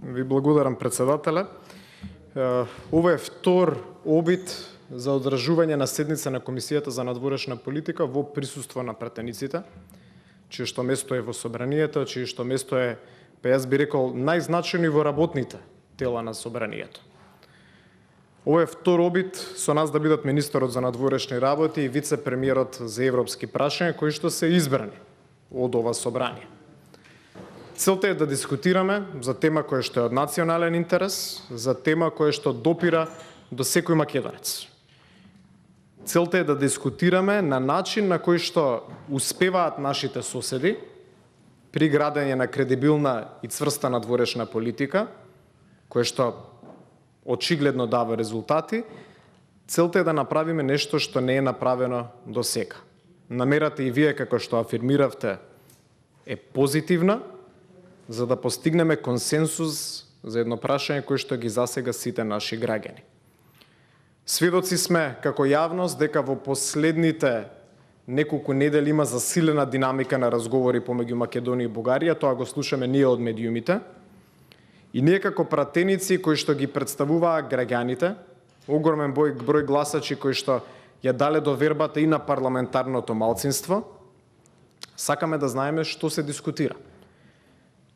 Ви благодарам, председателе. Ова е втор обид за одржување на седница на Комисијата за надворешна политика во присуство на пратениците, чие што место е во собранието, чие што место е, јас би рекол, најзначајно во работните тела на собранието. Ова е втор обид со нас да бидат министерот за надворешни работи и вице-премиерот за европски прашања, кои што се избрани од ова собрание. Целта е да дискутираме за тема која што е од национален интерес, за тема која што допира до секој македонец. Целта е да дискутираме на начин на кој што успеваат нашите соседи при градење на кредибилна и цврста надворешна политика, која што очигледно дава резултати. Целта е да направиме нешто што не е направено до сега. Намерата и вие, како што афирмиравте, е позитивна, за да постигнеме консенсус за едно прашање кој што ги засега сите наши граѓани. Сведоци сме како јавност дека во последните неколку недели има засилена динамика на разговори помеѓу Македонија и Бугарија, тоа го слушаме ние од медиумите. И ние како пратеници кои што ги представуваа граѓаните, огромен број гласачи кои што ја дале довербата и на парламентарното малцинство, сакаме да знаеме што се дискутира.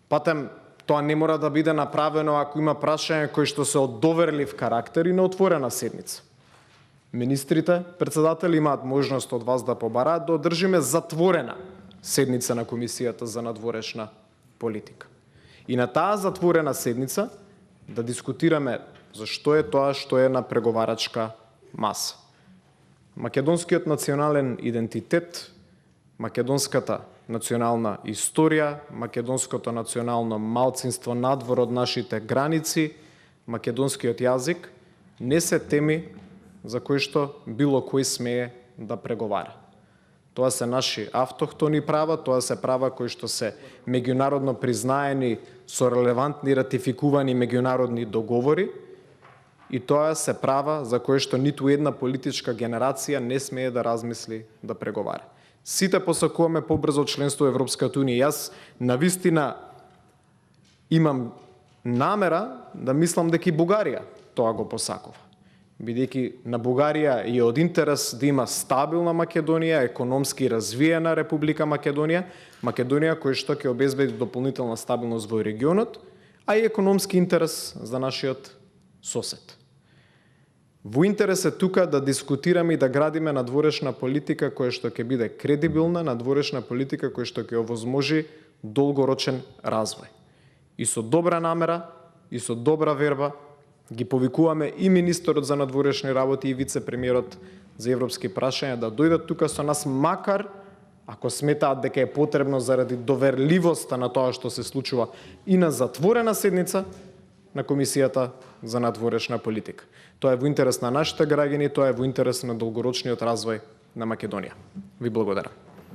Патем, тоа не мора да биде направено ако има прашање кои што се од доверлив карактер и на отворена седница. Министрите, председатели, имаат можност од вас да побараат да одржиме затворена седница на Комисијата за надворешна политика. И на таа затворена седница да дискутираме за што е тоа што е на преговарачка маса. Македонскиот национален идентитет, македонската национална историја, македонското национално малцинство надвор од нашите граници, македонскиот јазик не се теми за кои што било кој смее да преговара. Тоа се наши автохтони права, тоа се права кои што се меѓународно признаени со релевантни ратификувани меѓународни договори и тоа се права за кои што ниту една политичка генерација не смее да размисли да преговара. Сите посакуваме побрзо членство во Европската унија. Јас навистина имам намера да мислам дека и Бугарија тоа го посакува. Бидејќи на Бугарија е од интерес да има стабилна Македонија, економски развиена Република Македонија, Македонија која што ќе обезбеди дополнителна стабилност во регионот, а и економски интерес за нашиот сосед. Во интерес е тука да дискутираме и да градиме надворешна политика која што ќе биде кредибилна, надворешна политика која што ќе овозможи долгорочен развој. И со добра намера, и со добра верба ги повикуваме и министерот за надворешни работи и вице-премиерот за европски прашања да дојдат тука со нас, макар ако сметаат дека е потребно заради доверливоста на тоа што се случува и на затворена седница на Комисијата за надворешна политика. Тоа е во интерес на нашите граѓани, тоа е во интерес на долгорочниот развој на Македонија. Ви благодарам.